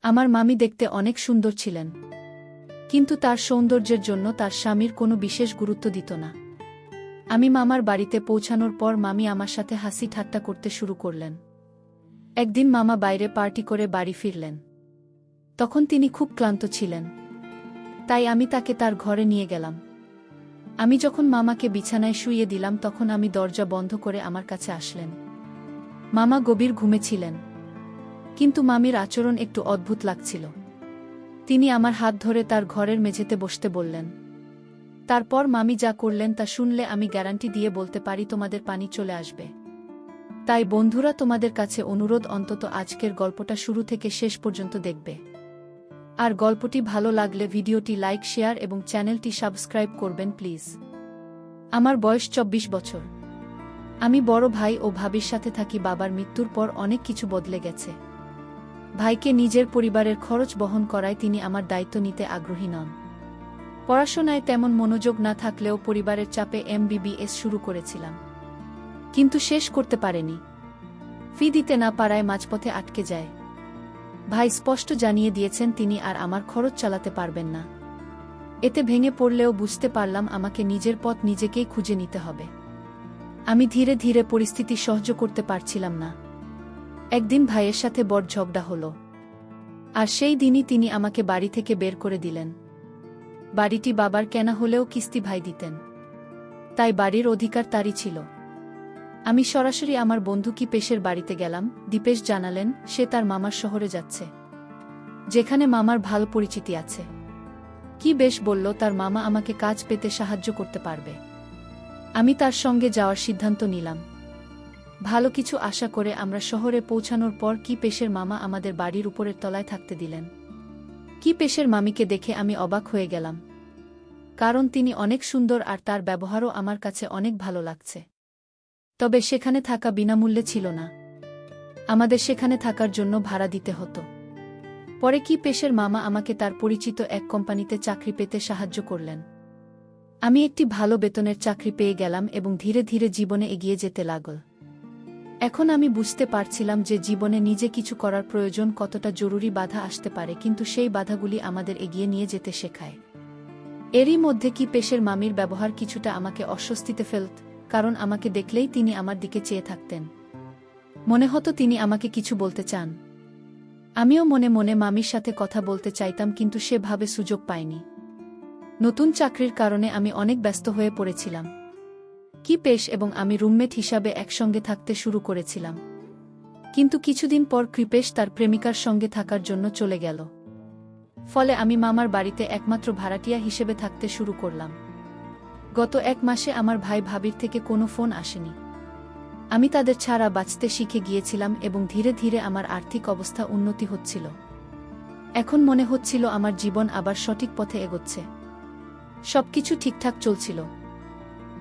আমার মামি দেখতে অনেক সুন্দর ছিলেন, কিন্তু তার সৌন্দর্যের জন্য তার স্বামীর কোনো বিশেষ গুরুত্ব দিত না। আমি মামার বাড়িতে পৌঁছানোর পর মামি আমার সাথে হাসি ঠাট্টা করতে শুরু করলেন। একদিন মামা বাইরে পার্টি করে বাড়ি ফিরলেন। তখন তিনি খুব ক্লান্ত ছিলেন, তাই আমি তাকে তার ঘরে নিয়ে গেলাম। আমি যখন মামাকে বিছানায় শুইয়ে দিলাম তখন আমি দরজা বন্ধ করে আমার কাছে আসলেন। মামা গভীর ঘুমে ছিলেন, কিন্তু মামির আচরণ একটু অদ্ভুত লাগছিল। তিনি আমার হাত ধরে তার ঘরের মেঝেতে বসতে বললেন। তারপর মামি যা করলেন তা শুনলে আমি গ্যারান্টি দিয়ে বলতে পারি তোমাদের পানি চলে আসবে। তাই বন্ধুরা, তোমাদের কাছে অনুরোধ, অন্তত আজকের গল্পটা শুরু থেকে শেষ পর্যন্ত দেখবে। আর গল্পটি ভালো লাগলে ভিডিওটি লাইক, শেয়ার এবং চ্যানেলটি সাবস্ক্রাইব করবেন প্লিজ। আমার বয়স 24 বছর। আমি বড় ভাই ও ভাবির সাথে থাকি। বাবার মৃত্যুর পর অনেক কিছু বদলে গেছে। ভাইকে নিজের পরিবারের খরচ বহন করায় তিনি আমার দায়িত্ব নিতে আগ্রহী নন। পড়াশোনায় তেমন মনোযোগ না থাকলেও পরিবারের চাপে MBBS শুরু করেছিলাম, কিন্তু শেষ করতে পারেনি। ফি দিতে না পারায় মাঝপথে আটকে যায়। ভাই স্পষ্ট জানিয়ে দিয়েছেন তিনি আর আমার খরচ চালাতে পারবেন না। এতে ভেঙে পড়লেও বুঝতে পারলাম আমাকে নিজের পথ নিজেকেই খুঁজে নিতে হবে। আমি ধীরে ধীরে পরিস্থিতি সহ্য করতে পারছিলাম না। একদিন ভাইয়ের সাথে বড় ঝগড়া হলো, আর সেই দিনই তিনি আমাকে বাড়ি থেকে বের করে দিলেন। বাড়িটি বাবার কেনা হলেও কিস্তি ভাই দিতেন, তাই বাড়ির অধিকার তারই ছিল। আমি সরাসরি আমার বন্ধু কৃপেশের বাড়িতে গেলাম। দীপেশ জানালেন সে তার মামার শহরে যাচ্ছে, যেখানে মামার ভালো পরিচিতি আছে। কি বেশ বলল তার মামা আমাকে কাজ পেতে সাহায্য করতে পারবে। আমি তার সঙ্গে যাওয়ার সিদ্ধান্ত নিলাম। ভালো কিছু আশা করে আমরা শহরে পৌঁছানোর পর কৃপেশের মামা আমাদের বাড়ির উপরের তলায় থাকতে দিলেন। কৃপেশের মামিকে দেখে আমি অবাক হয়ে গেলাম, কারণ তিনি অনেক সুন্দর আর তার ব্যবহারও আমার কাছে অনেক ভালো লাগছে। তবে সেখানে থাকা বিনামূল্যে ছিল না, আমাদের সেখানে থাকার জন্য ভাড়া দিতে হতো। পরে কৃপেশের মামা আমাকে তার পরিচিত এক কোম্পানিতে চাকরি পেতে সাহায্য করলেন। আমি একটি ভালো বেতনের চাকরি পেয়ে গেলাম এবং ধীরে ধীরে জীবনে এগিয়ে যেতে লাগল। এখন আমি বুঝতে পারছিলাম যে জীবনে নিজে কিছু করার প্রয়োজন কতটা জরুরি। বাধা আসতে পারে, কিন্তু সেই বাধাগুলি আমাদের এগিয়ে নিয়ে যেতে শেখায়। এরই মধ্যে কৃপেশের মামির ব্যবহার কিছুটা আমাকে অস্বস্তিতে ফেলত, কারণ আমাকে দেখলেই তিনি আমার দিকে চেয়ে থাকতেন। মনে হতো তিনি আমাকে কিছু বলতে চান। আমিও মনে মনে মামির সাথে কথা বলতে চাইতাম, কিন্তু সেভাবে সুযোগ পাইনি। নতুন চাকরির কারণে আমি অনেক ব্যস্ত হয়ে পড়েছিলাম। কৃপেশ এবং আমি রুমমেট হিসাবে একসঙ্গে থাকতে শুরু করেছিলাম, কিন্তু কিছুদিন পর কৃপেশ তার প্রেমিকার সঙ্গে থাকার জন্য চলে গেল। ফলে আমি মামার বাড়িতে একমাত্র ভাড়াটিয়া হিসেবে থাকতে শুরু করলাম। গত 1 মাসে আমার ভাই ভাবির থেকে কোনো ফোন আসেনি। আমি তাদের ছাড়া বাঁচতে শিখে গিয়েছিলাম এবং ধীরে ধীরে আমার আর্থিক অবস্থা উন্নতি হচ্ছিল। এখন মনে হচ্ছিল আমার জীবন আবার সঠিক পথে এগোচ্ছে। সবকিছু ঠিকঠাক চলছিল,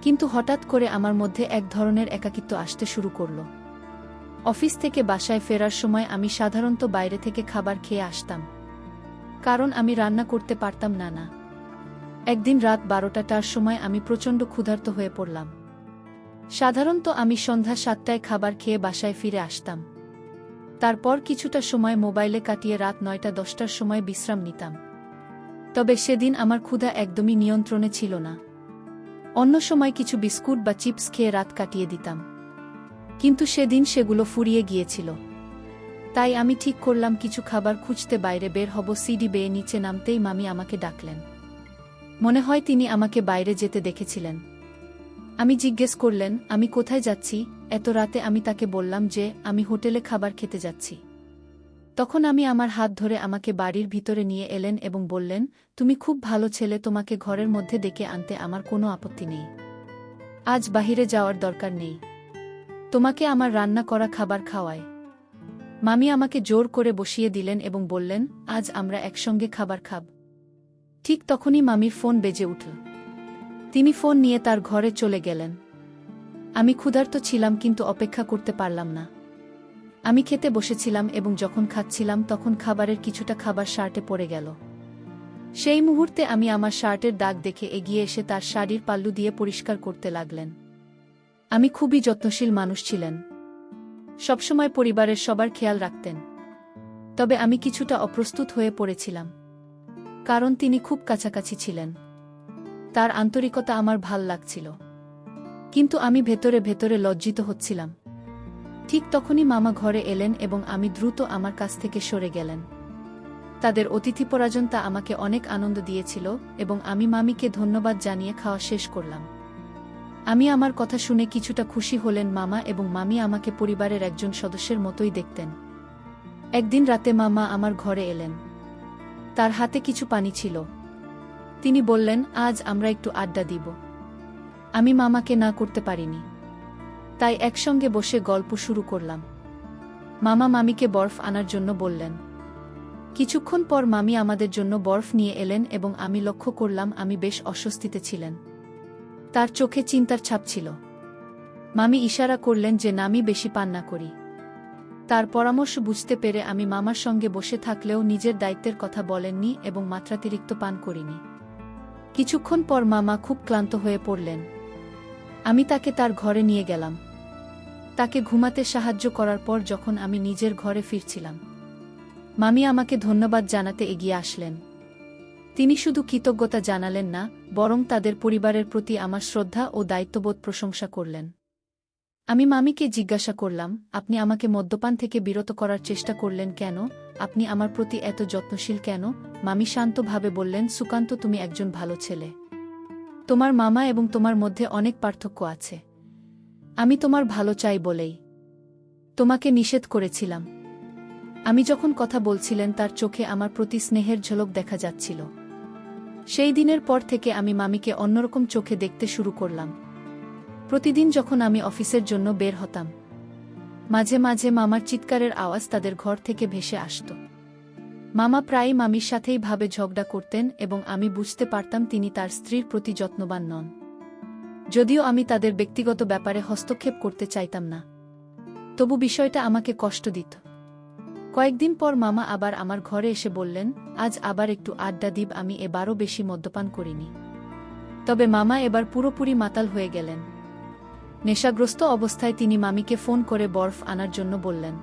কিন্তু হঠাৎ করে আমার মধ্যে এক ধরনের একাকিত্ব আসতে শুরু করল। অফিস থেকে বাসায় ফেরার সময় আমি সাধারণত বাইরে থেকে খাবার খেয়ে আসতাম, কারণ আমি রান্না করতে পারতাম না। একদিন রাত 12টার সময় আমি প্রচণ্ড ক্ষুধার্ত হয়ে পড়লাম। সাধারণত আমি সন্ধ্যা 7টায় খাবার খেয়ে বাসায় ফিরে আসতাম। তারপর কিছুটা সময় মোবাইলে কাটিয়ে রাত 9টা-10টার সময় বিশ্রাম নিতাম। তবে সেদিন আমার ক্ষুধা একদমই নিয়ন্ত্রণে ছিল না। অন্য সময় কিছু বিস্কুট বা চিপস খেয়ে রাত কাটিয়ে দিতাম, কিন্তু সেদিন সেগুলো ফুরিয়ে গিয়েছিল। তাই আমি ঠিক করলাম কিছু খাবার খুঁজতে বাইরে বের হব। সিঁড়ি বেয়ে নিচে নামতেই মামি আমাকে ডাকলেন। মনে হয় তিনি আমাকে বাইরে যেতে দেখেছিলেন। আমি জিজ্ঞেস করলেন আমি কোথায় যাচ্ছি এত রাতে। আমি তাকে বললাম যে আমি হোটেলে খাবার খেতে যাচ্ছি। তখন আমি আমার হাত ধরে আমাকে বাড়ির ভিতরে নিয়ে এলেন এবং বললেন, তুমি খুব ভালো ছেলে, তোমাকে ঘরের মধ্যে ডেকে আনতে আমার কোনো আপত্তি নেই। আজ বাহিরে যাওয়ার দরকার নেই, তোমাকে আমার রান্না করা খাবার খাওয়ায়। মামি আমাকে জোর করে বসিয়ে দিলেন এবং বললেন, আজ আমরা একসঙ্গে খাবার খাব। ঠিক তখনই মামির ফোন বেজে উঠল। তিনি ফোন নিয়ে তার ঘরে চলে গেলেন। আমি ক্ষুধার্ত ছিলাম, কিন্তু অপেক্ষা করতে পারলাম না। আমি খেতে বসেছিলাম এবং যখন খাচ্ছিলাম তখন খাবারের কিছুটা খাবার শার্টে পড়ে গেল। সেই মুহূর্তে আমি আমার শার্টের দাগ দেখে এগিয়ে এসে তার শাড়ির পাল্লু দিয়ে পরিষ্কার করতে লাগলেন। আমি খুবই যত্নশীল মানুষ ছিলেন, সবসময় পরিবারের সবার খেয়াল রাখতেন। তবে আমি কিছুটা অপ্রস্তুত হয়ে পড়েছিলাম, কারণ তিনি খুব কাছাকাছি ছিলেন। তার আন্তরিকতা আমার ভাল লাগছিল, কিন্তু আমি ভেতরে ভেতরে লজ্জিত হচ্ছিলাম। ঠিক তখনই মামা ঘরে এলেন এবং আমি দ্রুত আমার কাছ থেকে সরে গেলেন। তাদের অতিথিপরায়ণতা আমাকে অনেক আনন্দ দিয়েছিল এবং আমি মামিকে ধন্যবাদ জানিয়ে খাওয়া শেষ করলাম। আমি আমার কথা শুনে কিছুটা খুশি হলেন মামা এবং মামি আমাকে পরিবারের একজন সদস্যের মতোই দেখতেন। একদিন রাতে মামা আমার ঘরে এলেন। তার হাতে কিছু পানি ছিল। তিনি বললেন, আজ আমরা একটু আড্ডা দিব। আমি মামাকে না করতে পারিনি, তাই একসঙ্গে বসে গল্প শুরু করলাম। মামা মামিকে বরফ আনার জন্য বললেন। কিছুক্ষণ পর মামি আমাদের জন্য বরফ নিয়ে এলেন এবং আমি লক্ষ্য করলাম আমি বেশ অস্বস্তিতে ছিলেন। তার চোখে চিন্তার ছাপ ছিল। মামি ইশারা করলেন যে আমি বেশি পান না করি। তার পরামর্শ বুঝতে পেরে আমি মামার সঙ্গে বসে থাকলেও নিজের দায়িত্বের কথা বলেননি এবং মাত্রাতিরিক্ত পান করিনি। কিছুক্ষণ পর মামা খুব ক্লান্ত হয়ে পড়লেন। আমি তাকে তার ঘরে নিয়ে গেলাম। তাকে ঘুমাতে সাহায্য করার পর যখন আমি নিজের ঘরে ফিরছিলাম, মামি আমাকে ধন্যবাদ জানাতে এগিয়ে আসলেন। তিনি শুধু কৃতজ্ঞতা জানালেন না, বরং তাদের পরিবারের প্রতি আমার শ্রদ্ধা ও দায়িত্ববোধ প্রশংসা করলেন। আমি মামিকে জিজ্ঞাসা করলাম, আপনি আমাকে মদ্যপান থেকে বিরত করার চেষ্টা করলেন কেন? আপনি আমার প্রতি এত যত্নশীল কেন? মামি শান্তভাবে বললেন, সুকান্ত, তুমি একজন ভালো ছেলে। তোমার মামা এবং তোমার মধ্যে অনেক পার্থক্য আছে। আমি তোমার ভালো চাই বলেই তোমাকে নিষেধ করেছিলাম। আমি যখন কথা বলছিলেন তার চোখে আমার প্রতি স্নেহের ঝলক দেখা যাচ্ছিল। সেই দিনের পর থেকে আমি মামিকে অন্যরকম চোখে দেখতে শুরু করলাম। প্রতিদিন যখন আমি অফিসের জন্য বের হতাম, মাঝে মাঝে মামার চিৎকারের আওয়াজ তাদের ঘর থেকে ভেসে আসত। মামা প্রায়ই মামির সাথেই ভাবে ঝগড়া করতেন এবং আমি বুঝতে পারতাম তিনি তার স্ত্রীর প্রতি যত্নবান নন। যদিও আমি তাদের ব্যক্তিগত ব্যাপারে হস্তক্ষেপ করতে চাইতাম না, তবু বিষয়টা আমাকে কষ্ট দিত। কয়েকদিন পর মামা আবার আমার ঘরে এসে বললেন, আজ আবার একটু আড্ডা দিব। আমি এবারও বেশি মদ্যপান করিনি। তবে মামা এবার পুরোপুরি মাতাল হয়ে গেলেন। নেশাগ্রস্ত অবস্থায় তিনি মামিকে ফোন করে বরফ আনার জন্য বললেন।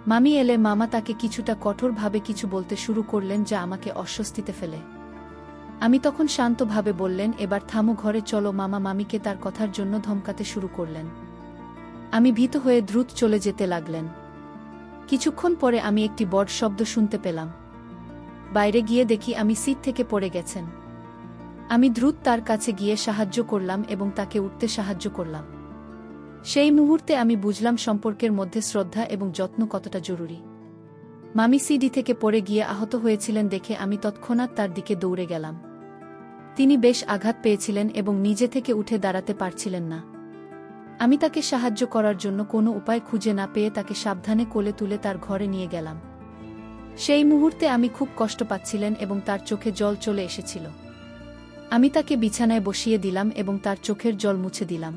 মামি এলে মামা তাকে কিছুটা কঠোরভাবে কিছু বলতে শুরু করলেন, যা আমাকে অস্বস্তিতে ফেলে। আমি তখন শান্তভাবে বললেন, এবার থামো, ঘরে চলো। মামা মামিকে তার কথার জন্য ধমকাতে শুরু করলেন। আমি ভীত হয়ে দ্রুত চলে যেতে লাগলেন। কিছুক্ষণ পরে আমি একটি বড় শব্দ শুনতে পেলাম। বাইরে গিয়ে দেখি আমি সিট থেকে পড়ে গেছেন। আমি দ্রুত তার কাছে গিয়ে সাহায্য করলাম এবং তাকে উঠতে সাহায্য করলাম। সেই মুহূর্তে আমি বুঝলাম সম্পর্কের মধ্যে শ্রদ্ধা এবং যত্ন কতটা জরুরি। মামি সিডি থেকে পড়ে গিয়ে আহত হয়েছিলেন দেখে আমি তৎক্ষণাৎ তার দিকে দৌড়ে গেলাম। তিনি বেশ আঘাত পেয়েছিলেন এবং নিজে থেকে উঠে দাঁড়াতে পারছিলেন না। আমি তাকে সাহায্য করার জন্য কোনো উপায় খুঁজে না পেয়ে তাকে সাবধানে কোলে তুলে তার ঘরে নিয়ে গেলাম। সেই মুহূর্তে আমি খুব কষ্ট পাচ্ছিলেন এবং তার চোখে জল চলে এসেছিল। আমি তাকে বিছানায় বসিয়ে দিলাম এবং তার চোখের জল মুছে দিলাম।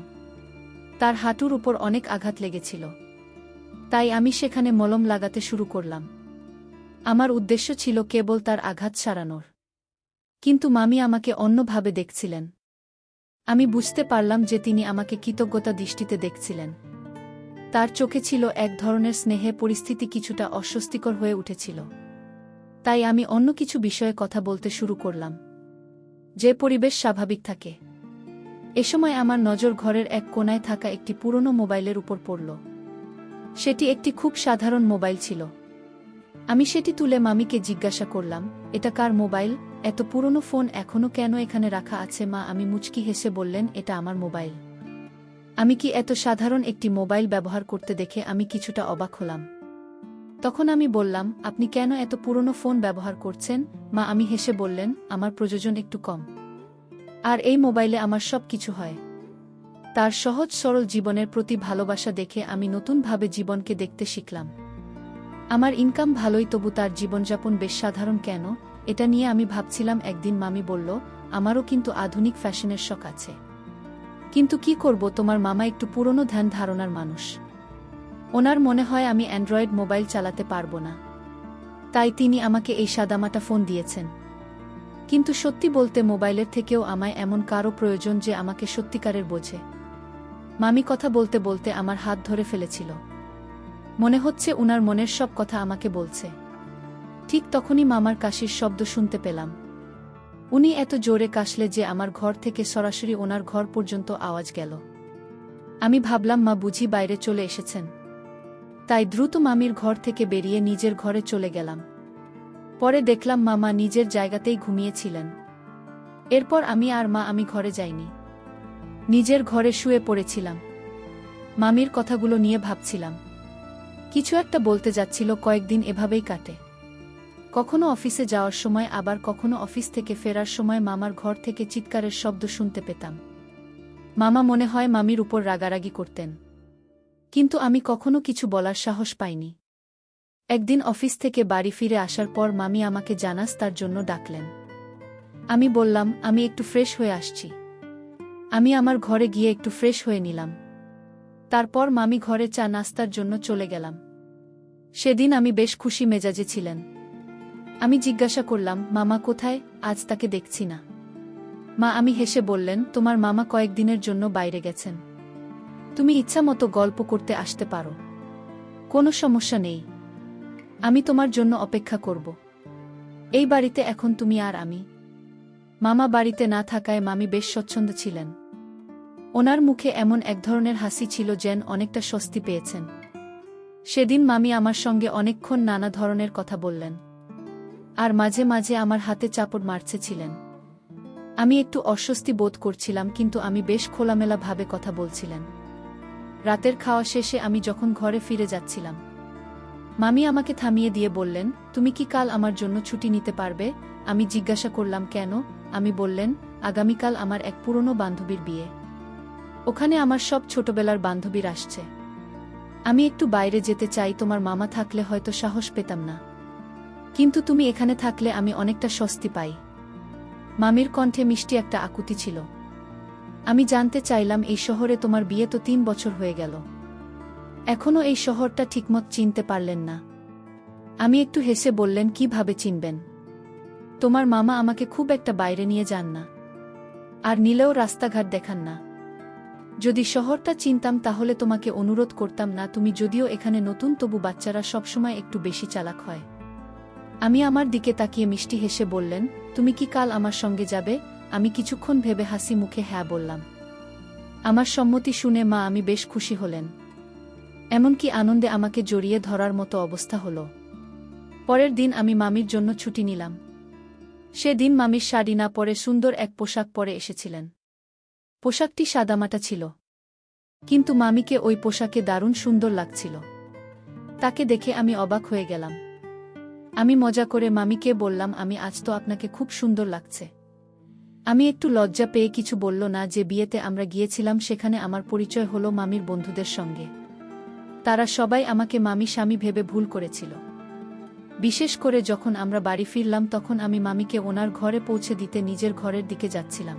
তার হাঁটুর উপর অনেক আঘাত লেগেছিল, তাই আমি সেখানে মলম লাগাতে শুরু করলাম। আমার উদ্দেশ্য ছিল কেবল তার আঘাত সারানোর, কিন্তু মামি আমাকে অন্যভাবে দেখছিলেন। আমি বুঝতে পারলাম যে তিনি আমাকে কৃতজ্ঞতা দৃষ্টিতে দেখছিলেন। তার চোখে ছিল এক ধরনের স্নেহে। পরিস্থিতি কিছুটা অস্বস্তিকর হয়ে উঠেছিল, তাই আমি অন্য কিছু বিষয়ে কথা বলতে শুরু করলাম, যে পরিবেশ স্বাভাবিক থাকে। এ সময় আমার নজর ঘরের এক কোণায় থাকা একটি পুরনো মোবাইলের উপর পড়ল। সেটি একটি খুব সাধারণ মোবাইল ছিল। আমি সেটি তুলে মামিকে জিজ্ঞাসা করলাম, এটা কার মোবাইল? এত পুরনো ফোন এখনো কেন এখানে রাখা আছে? মা আমি মুচকি হেসে বললেন, এটা আমার মোবাইল। আমি কি এত সাধারণ একটি মোবাইল ব্যবহার করতে দেখে আমি কিছুটা অবাক হলাম। তখন আমি বললাম, আপনি কেন এত পুরনো ফোন ব্যবহার করছেন? মা আমি হেসে বললেন, আমার প্রয়োজন একটু কম, আর এই মোবাইলে আমার সব কিছু হয়। তার সহজ সরল জীবনের প্রতি ভালোবাসা দেখে আমি নতুনভাবে জীবনকে দেখতে শিখলাম। আমার ইনকাম ভালোই, তবু তার জীবনযাপন বেশ সাধারণ কেন? এটা নিয়ে আমি ভাবছিলাম। একদিন মামি বলল, আমারও কিন্তু আধুনিক ফ্যাশনের শখ আছে, কিন্তু কি করব, তোমার মামা একটু পুরনো ধ্যান ধারণার মানুষ। ওনার মনে হয় আমি অ্যান্ড্রয়েড মোবাইল চালাতে পারব না, তাই তিনি আমাকে এই সাদামাটা ফোন দিয়েছেন। কিন্তু সত্যি বলতে মোবাইলের থেকেও আমায় এমন কারো প্রয়োজন যে আমাকে সত্যিকারের বোঝে। মামি কথা বলতে বলতে আমার হাত ধরে ফেলেছিল। মনে হচ্ছে উনার মনের সব কথা আমাকে বলছে। ঠিক তখনই মামার কাশির শব্দ শুনতে পেলাম। উনি এত জোরে কাশলে যে আমার ঘর থেকে সরাসরি ওনার ঘর পর্যন্ত আওয়াজ গেল। আমি ভাবলাম মা বুঝি বাইরে চলে এসেছেন। তাই দ্রুত মামির ঘর থেকে বেরিয়ে নিজের ঘরে চলে গেলাম। পরে দেখলাম মামা নিজের জায়গাতেই ঘুমিয়েছিলেন। এরপর আমি ঘরে যাইনি। নিজের ঘরে শুয়ে পড়েছিলাম। মামির কথাগুলো নিয়ে ভাবছিলাম। কিছু একটা বলতে যাচ্ছিল। কয়েকদিন এভাবেই কাটে। কখনো অফিসে যাওয়ার সময়, আবার কখনো অফিস থেকে ফেরার সময় মামার ঘর থেকে চিৎকারের শব্দ শুনতে পেতাম। মামা মনে হয় মামির উপর রাগারাগি করতেন, কিন্তু আমি কখনো কিছু বলার সাহস পাইনি। একদিন অফিস থেকে বাড়ি ফিরে আসার পর মামি আমাকে নাস্তার জন্য ডাকলেন। আমি বললাম, আমি একটু ফ্রেশ হয়ে আসছি। আমি আমার ঘরে গিয়ে একটু ফ্রেশ হয়ে নিলাম। তারপর মামি ঘরে চা নাস্তার জন্য চলে গেলাম। সেদিন আমি বেশ খুশি মেজাজে ছিলেন। আমি জিজ্ঞাসা করলাম, মামা কোথায়? আজ তাকে দেখছি না। মা আমি হেসে বললেন, তোমার মামা কয়েকদিনের জন্য বাইরে গেছেন। তুমি ইচ্ছামতো গল্প করতে আসতে পারো, কোনো সমস্যা নেই। আমি তোমার জন্য অপেক্ষা করব। এই বাড়িতে এখন তুমি আর আমি। মামা বাড়িতে না থাকায় মামি বেশ স্বচ্ছন্দ ছিলেন। ওনার মুখে এমন এক ধরনের হাসি ছিল যেন অনেকটা স্বস্তি পেয়েছেন। সেদিন মামি আমার সঙ্গে অনেকক্ষণ নানা ধরনের কথা বললেন, আর মাঝে মাঝে আমার হাতে চাপড় মারছেছিলেন। আমি একটু অস্বস্তি বোধ করছিলাম, কিন্তু আমি বেশ খোলামেলা ভাবে কথা বলছিলেন। রাতের খাওয়া শেষে আমি যখন ঘরে ফিরে যাচ্ছিলাম, মামি আমাকে থামিয়ে দিয়ে বললেন, তুমি কি কাল আমার জন্য ছুটি নিতে পারবে? আমি জিজ্ঞাসা করলাম, কেন? আমি বললেন, আগামীকাল আমার এক পুরনো বান্ধবীর বিয়ে। ওখানে আমার সব ছোটবেলার বান্ধবীর আসছে। আমি একটু বাইরে যেতে চাই। তোমার মামা থাকলে হয়তো সাহস পেতাম না, কিন্তু তুমি এখানে থাকলে আমি অনেকটা স্বস্তি পাই। মামির কণ্ঠে মিষ্টি একটা আকুতি ছিল। আমি জানতে চাইলাম, এই শহরে তোমার বিয়ে তো 3 বছর হয়ে গেল, এখনো এই শহরটা ঠিকমত চিনতে পারলেন না? আমি একটু হেসে বললেন, কিভাবে চিনবেন? তোমার মামা আমাকে খুব একটা বাইরে নিয়ে যান না, আর নিলেও রাস্তাঘাট দেখান না। যদি শহরটা চিনতাম তাহলে তোমাকে অনুরোধ করতাম না। তুমি যদিও এখানে নতুন, তবু বাচ্চারা সবসময় একটু বেশি চালাক হয়। আমি আমার দিকে তাকিয়ে মিষ্টি হেসে বললেন, তুমি কি কাল আমার সঙ্গে যাবে? আমি কিছুক্ষণ ভেবে হাসি মুখে হ্যাঁ বললাম। আমার সম্মতি শুনে মা আমি বেশ খুশি হলেন। এমনকি আনন্দে আমাকে জড়িয়ে ধরার মতো অবস্থা হলো। পরের দিন আমি মামির জন্য ছুটি নিলাম। সেদিন মামির শাড়ি না পরে সুন্দর এক পোশাক পরে এসেছিলেন। পোশাকটি সাদামাটা ছিল, কিন্তু মামিকে ওই পোশাকে দারুণ সুন্দর লাগছিল। তাকে দেখে আমি অবাক হয়ে গেলাম। আমি মজা করে মামিকে বললাম, আমি আজ তো আপনাকে খুব সুন্দর লাগছে। আমি একটু লজ্জা পেয়ে কিছু বলল না। যে বিয়েতে আমরা গিয়েছিলাম সেখানে আমার পরিচয় হলো মামির বন্ধুদের সঙ্গে। তারা সবাই আমাকে মামি স্বামী ভেবে ভুল করেছিল। বিশেষ করে যখন আমরা বাড়ি ফিরলাম, তখন আমি মামিকে ওনার ঘরে পৌঁছে দিতে নিজের ঘরের দিকে যাচ্ছিলাম,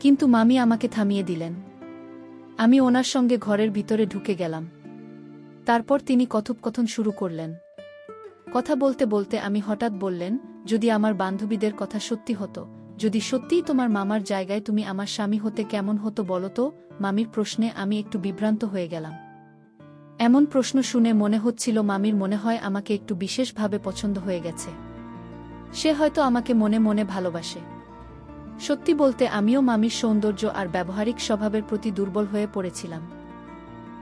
কিন্তু মামি আমাকে থামিয়ে দিলেন। আমি ওনার সঙ্গে ঘরের ভিতরে ঢুকে গেলাম। তারপর তিনি কথোপকথন শুরু করলেন। কথা বলতে বলতে আমি হঠাৎ বললেন, যদি আমার বান্ধবীদের কথা সত্যি হতো, যদি সত্যিই তোমার মামার জায়গায় তুমি আমার স্বামী হতে, কেমন হতো বলো তো? মামির প্রশ্নে আমি একটু বিভ্রান্ত হয়ে গেলাম। এমন প্রশ্ন শুনে মনে হচ্ছিল মামির মনে হয় আমাকে একটু বিশেষভাবে পছন্দ হয়ে গেছে। সে হয়তো আমাকে মনে মনে ভালোবাসে। সত্যি বলতে আমিও মামির সৌন্দর্য আর ব্যবহারিক স্বভাবের প্রতি দুর্বল হয়ে পড়েছিলাম,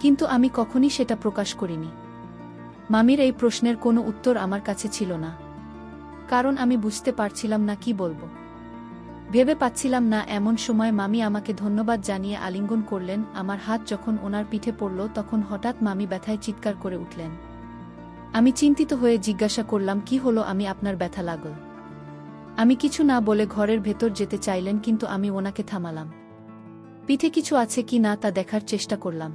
কিন্তু আমি কখনই সেটা প্রকাশ করিনি। মামির এই প্রশ্নের কোনো উত্তর আমার কাছে ছিল না, কারণ আমি বুঝতে পারছিলাম না কি বলবো। ভেবে পাচ্ছিলাম না। এমন সময় মামি আমাকে ধন্যবাদ জানিয়ে আলিঙ্গন করলেন। আমার হাত যখন ওনার পিঠে পড়ল, তখন হঠাৎ মামি ব্যথায় চিৎকার করে উঠলেন। আমি চিন্তিত হয়ে জিজ্ঞাসা করলাম, কি হলো? আমি আপনার ব্যথা লাগল? আমি কিছু না বলে ঘরের ভেতর যেতে চাইলেন, কিন্তু আমি ওনাকে থামালাম। পিঠে কিছু আছে কি না তা দেখার চেষ্টা করলাম।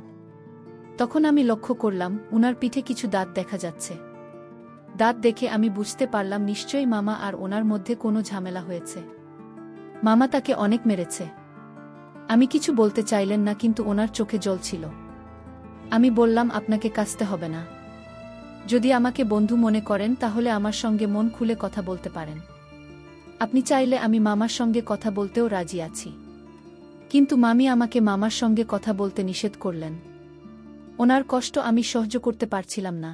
তখন আমি লক্ষ্য করলাম উনার পিঠে কিছু দাঁত দেখা যাচ্ছে। দাঁত দেখে আমি বুঝতে পারলাম নিশ্চয়ই মামা আর ওনার মধ্যে কোনো ঝামেলা হয়েছে। মামা তাকে অনেক মেরেছে। আমি কিছু বলতে চাইলেন না, কিন্তু ওনার চোখে জল ছিল। আমি বললাম, আপনাকে কাঁদতে হবে না। যদি আমাকে বন্ধু মনে করেন তাহলে আমার সঙ্গে মন খুলে কথা বলতে পারেন। আপনি চাইলে আমি মামার সঙ্গে কথা বলতেও রাজি আছি। কিন্তু মামি আমাকে মামার সঙ্গে কথা বলতে নিষেধ করলেন। ওনার কষ্ট আমি সহ্য করতে পারছিলাম না।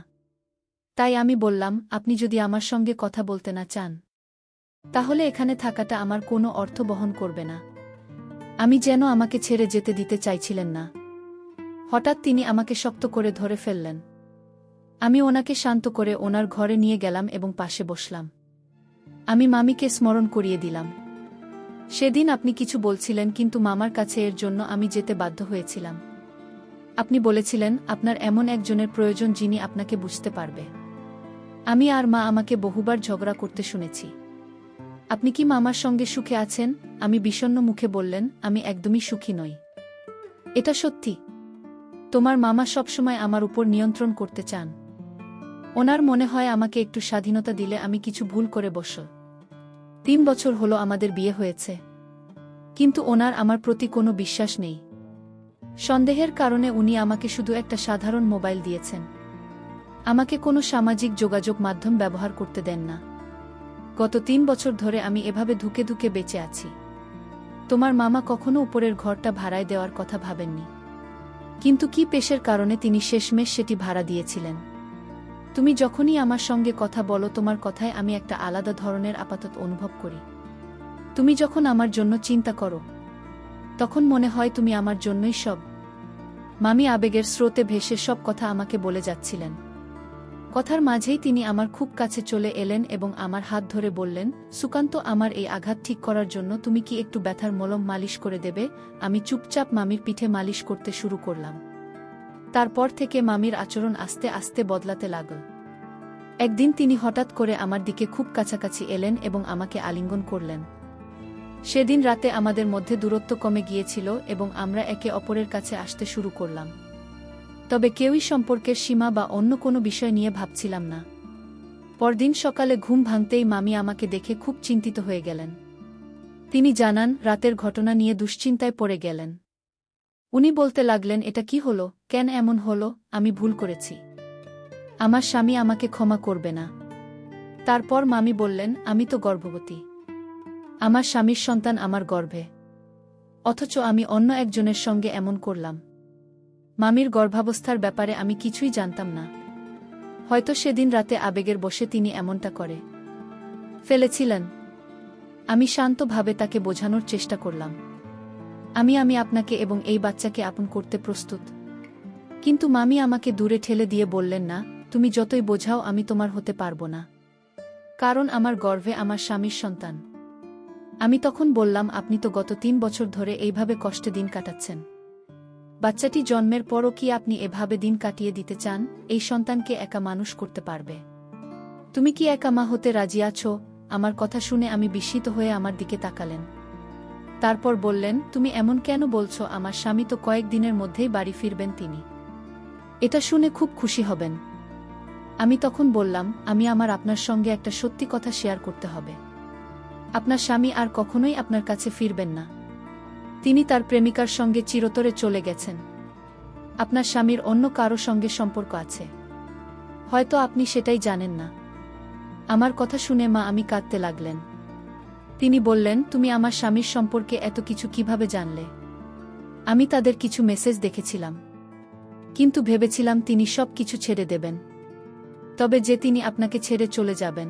তাই আমি বললাম, আপনি যদি আমার সঙ্গে কথা বলতে না চান, তাহলে এখানে থাকাটা আমার কোনো অর্থ বহন করবে না। আমি যেন আমাকে ছেড়ে যেতে দিতে চাইছিলেন না। হঠাৎ তিনি আমাকে শক্ত করে ধরে ফেললেন। আমি ওনাকে শান্ত করে ওনার ঘরে নিয়ে গেলাম এবং পাশে বসলাম। আমি মামিকে স্মরণ করিয়ে দিলাম। সেদিন আপনি কিছু বলছিলেন, কিন্তু মামার কাছে এর জন্য আমি যেতে বাধ্য হয়েছিলাম। আপনি বলেছিলেন আপনার এমন একজনের প্রয়োজন যিনি আপনাকে বুঝতে পারবে। আমি আর মা আমাকে বহুবার ঝগড়া করতে শুনেছি। আপনি কি মামার সঙ্গে সুখে আছেন? আমি বিষণ্ণ মুখে বললেন, আমি একদমই সুখী নই। এটা সত্যি। তোমার মামা সবসময় আমার উপর নিয়ন্ত্রণ করতে চান। ওনার মনে হয় আমাকে একটু স্বাধীনতা দিলে আমি কিছু ভুল করে বসব। 3 বছর হলো আমাদের বিয়ে হয়েছে, কিন্তু ওনার আমার প্রতি কোনো বিশ্বাস নেই। সন্দেহের কারণে উনি আমাকে শুধু একটা সাধারণ মোবাইল দিয়েছেন। আমাকে কোনো সামাজিক যোগাযোগ মাধ্যম ব্যবহার করতে দেন না। গত 3 বছর ধরে আমি এভাবে ধুকে ধুকে বেঁচে আছি। তোমার মামা কখনো উপরের ঘরটা ভাড়ায় দেওয়ার কথা ভাবেননি, কিন্তু কি পেশের কারণে তিনি শেষমেশ সেটি ভাড়া দিয়েছিলেন। তুমি যখনই আমার সঙ্গে কথা বলো, তোমার কথায় আমি একটা আলাদা ধরনের আপাতত অনুভব করি। তুমি যখন আমার জন্য চিন্তা করো, তখন মনে হয় তুমি আমার জন্যই সব। মামি আবেগের স্রোতে ভেসে সব কথা আমাকে বলে যাচ্ছিলেন। কথার মাঝেই তিনি আমার খুব কাছে চলে এলেন এবং আমার হাত ধরে বললেন, সুকান্ত, আমার এই আঘাত ঠিক করার জন্য তুমি কি একটু ব্যথার মলম মালিশ করে দেবে? আমি চুপচাপ মামির পিঠে মালিশ করতে শুরু করলাম। তারপর থেকে মামির আচরণ আস্তে আস্তে বদলাতে লাগল। একদিন তিনি হঠাৎ করে আমার দিকে খুব কাছাকাছি এলেন এবং আমাকে আলিঙ্গন করলেন। সেদিন রাতে আমাদের মধ্যে দূরত্ব কমে গিয়েছিল এবং আমরা একে অপরের কাছে আসতে শুরু করলাম। তবে কেউই সম্পর্কের সীমা বা অন্য কোনো বিষয় নিয়ে ভাবছিলাম না। পরদিন সকালে ঘুম ভাঙতেই মামি আমাকে দেখে খুব চিন্তিত হয়ে গেলেন। তিনি জানান, রাতের ঘটনা নিয়ে দুশ্চিন্তায় পড়ে গেলেন। উনি বলতে লাগলেন, এটা কি হলো? কেন এমন হলো? আমি ভুল করেছি? আমার স্বামী আমাকে ক্ষমা করবে না? তারপর মামি বললেন, আমি তো গর্ভবতী। আমার স্বামীর সন্তান আমার গর্ভে, অথচ আমি অন্য একজনের সঙ্গে এমন করলাম। মামির গর্ভাবস্থার ব্যাপারে আমি কিছুই জানতাম না। হয়তো সেদিন রাতে আবেগের বশে তিনি এমনটা করে ফেলেছিলেন। আমি শান্তভাবে তাকে বোঝানোর চেষ্টা করলাম, আমি আপনাকে এবং এই বাচ্চাকে আপন করতে প্রস্তুত। কিন্তু মামি আমাকে দূরে ঠেলে দিয়ে বললেন, না, তুমি যতই বোঝাও আমি তোমার হতে পারবো না, কারণ আমার গর্ভে আমার স্বামীর সন্তান। আমি তখন বললাম, আপনি তো গত 3 বছর ধরে এইভাবে কষ্টে দিন কাটাচ্ছেন। বাচ্চাটি জন্মের পরও কি আপনি এভাবে দিন কাটিয়ে দিতে চান? এই সন্তানকে একা মানুষ করতে পারবে? তুমি কি একা মা হতে রাজি আছো? আমার কথা শুনে আমি বিস্মিত হয়ে আমার দিকে তাকালেন। তারপর বললেন, তুমি এমন কেন বলছো? আমার স্বামী তো কয়েকদিনের মধ্যেই বাড়ি ফিরবেন, তিনি এটা শুনে খুব খুশি হবেন। আমি তখন বললাম, আমি আপনার সঙ্গে একটা সত্যি কথা শেয়ার করতে হবে। আপনার স্বামী আর কখনোই আপনার কাছে ফিরবেন না। তিনি তার প্রেমিকার সঙ্গে চিরতরে চলে গেছেন। আপনার স্বামীর অন্য কারো সঙ্গে সম্পর্ক আছে, হয়তো আপনি সেটাই জানেন না। আমার কথা শুনে মা আমি কাঁদতে লাগলেন। তিনি বললেন, তুমি আমার স্বামীর সম্পর্কে এত কিছু কিভাবে জানলে? আমি তাদের কিছু মেসেজ দেখেছিলাম, কিন্তু ভেবেছিলাম তিনি সব কিছু ছেড়ে দেবেন। তবে যে তিনি আপনাকে ছেড়ে চলে যাবেন,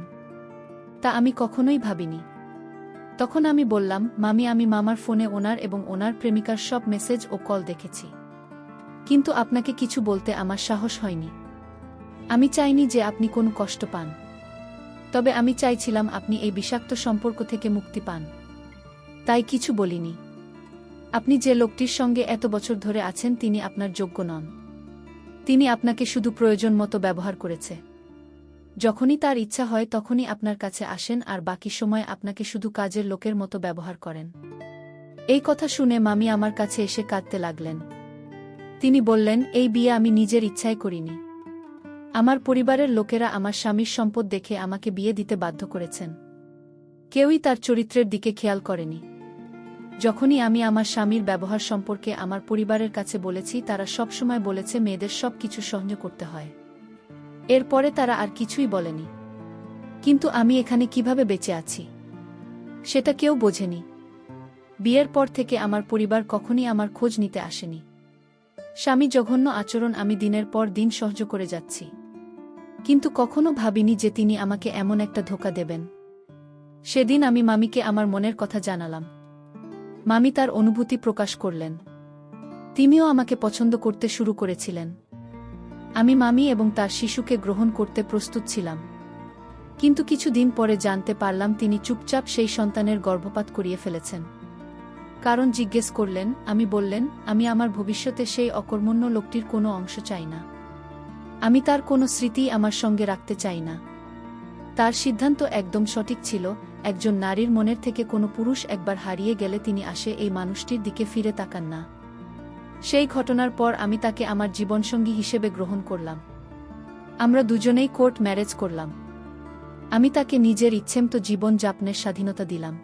তা আমি কখনোই ভাবিনি। তখন আমি বললাম, মামি, আমি মামার ফোনে ওনার এবং ওনার প্রেমিকার সব মেসেজ ও কল দেখেছি, কিন্তু আপনাকে কিছু বলতে আমার সাহস হয়নি। আমি চাইনি যে আপনি কোনো কষ্ট পান, তবে আমি চাইছিলাম আপনি এই বিষাক্ত সম্পর্ক থেকে মুক্তি পান, তাই কিছু বলিনি। আপনি যে লোকটির সঙ্গে এত বছর ধরে আছেন তিনি আপনার যোগ্য নন। তিনি আপনাকে শুধু প্রয়োজন মতো ব্যবহার করেছে। যখনই তার ইচ্ছা হয় তখনই আপনার কাছে আসেন, আর বাকি সময় আপনাকে শুধু কাজের লোকের মতো ব্যবহার করেন। এই কথা শুনে মামি আমার কাছে এসে কাঁদতে লাগলেন। তিনি বললেন, এই বিয়ে আমি নিজের ইচ্ছায় করিনি। আমার পরিবারের লোকেরা আমার স্বামীর সম্পদ দেখে আমাকে বিয়ে দিতে বাধ্য করেছেন। কেউই তার চরিত্রের দিকে খেয়াল করেনি। যখনই আমি আমার স্বামীর ব্যবহার সম্পর্কে আমার পরিবারের কাছে বলেছি, তারা সবসময় বলেছে মেয়েদের সব কিছু সহ্য করতে হয়। এরপরে তারা আর কিছুই বলেনি। কিন্তু আমি এখানে কিভাবে বেঁচে আছি সেটা কেউ বোঝেনি। বিয়ের পর থেকে আমার পরিবার কখনই আমার খোঁজ নিতে আসেনি। স্বামী জঘন্য আচরণ আমি দিনের পর দিন সহ্য করে যাচ্ছি। কিন্তু কখনো ভাবিনি যে তিনি আমাকে এমন একটা ধোঁকা দেবেন। সেদিন আমি মামিকে আমার মনের কথা জানালাম। মামি তার অনুভূতি প্রকাশ করলেন। তিনিও আমাকে পছন্দ করতে শুরু করেছিলেন। আমি মামি এবং তার শিশুকে গ্রহণ করতে প্রস্তুত ছিলাম। কিন্তু কিছুদিন পরে জানতে পারলাম তিনি চুপচাপ সেই সন্তানের গর্ভপাত করিয়ে ফেলেছেন। কারণ জিজ্ঞেস করলেন, আমি বললেন, আমি আমার ভবিষ্যতে সেই অকর্মণ্য লোকটির কোনো অংশ চাই না। আমি তার কোনো স্মৃতি আমার সঙ্গে রাখতে চাই না। তার সিদ্ধান্ত একদম সঠিক ছিল। একজন নারীর মনের থেকে কোনো পুরুষ একবার হারিয়ে গেলে তিনি আসে এই মানুষটির দিকে ফিরে তাকান না। সেই ঘটনার পর আমি তাকে আমার জীবনসঙ্গী হিসেবে গ্রহণ করলাম। আমরা দুজনেই কোর্ট ম্যারেজ করলাম। আমি তাকে নিজের ইচ্ছেমতো জীবন যাপনের স্বাধীনতা দিলাম।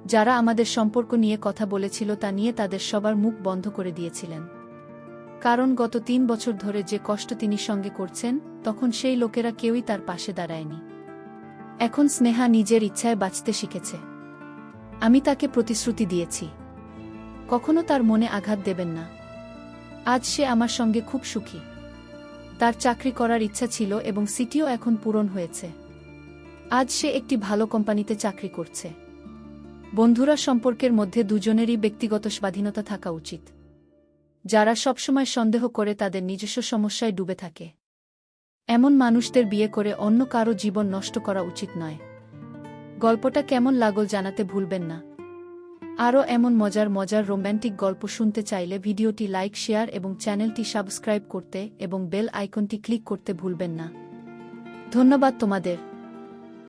যারা আমাদের সম্পর্ক নিয়ে কথা বলেছিল তা নিয়ে তাদের সবার মুখ বন্ধ করে দিয়েছিলেন। কারণ গত 3 বছর ধরে যে কষ্ট তিনি সঙ্গে করছেন, তখন সেই লোকেরা কেউই তার পাশে দাঁড়ায়নি। এখন স্নেহা নিজের ইচ্ছায় বাঁচতে শিখেছে। আমি তাকে প্রতিশ্রুতি দিয়েছি, কখনো তার মনে আঘাত দেবেন না। আজ সে আমার সঙ্গে খুব সুখী। তার চাকরি করার ইচ্ছা ছিল এবং সিটিও এখন পূরণ হয়েছে। আজ সে একটি ভালো কোম্পানিতে চাকরি করছে। বন্ধুরা, সম্পর্কের মধ্যে দুজনেরই ব্যক্তিগত স্বাধীনতা থাকা উচিত। যারা সবসময় সন্দেহ করে তাদের নিজস্ব সমস্যায় ডুবে থাকে। এমন মানুষদের বিয়ে করে অন্য কারো জীবন নষ্ট করা উচিত নয়। গল্পটা কেমন লাগল জানাতে ভুলবেন না। আরও এমন মজার মজার রোম্যান্টিক গল্প শুনতে চাইলে ভিডিওটি লাইক, শেয়ার এবং চ্যানেলটি সাবস্ক্রাইব করতে এবং বেল আইকনটি ক্লিক করতে ভুলবেন না। ধন্যবাদ তোমাদের।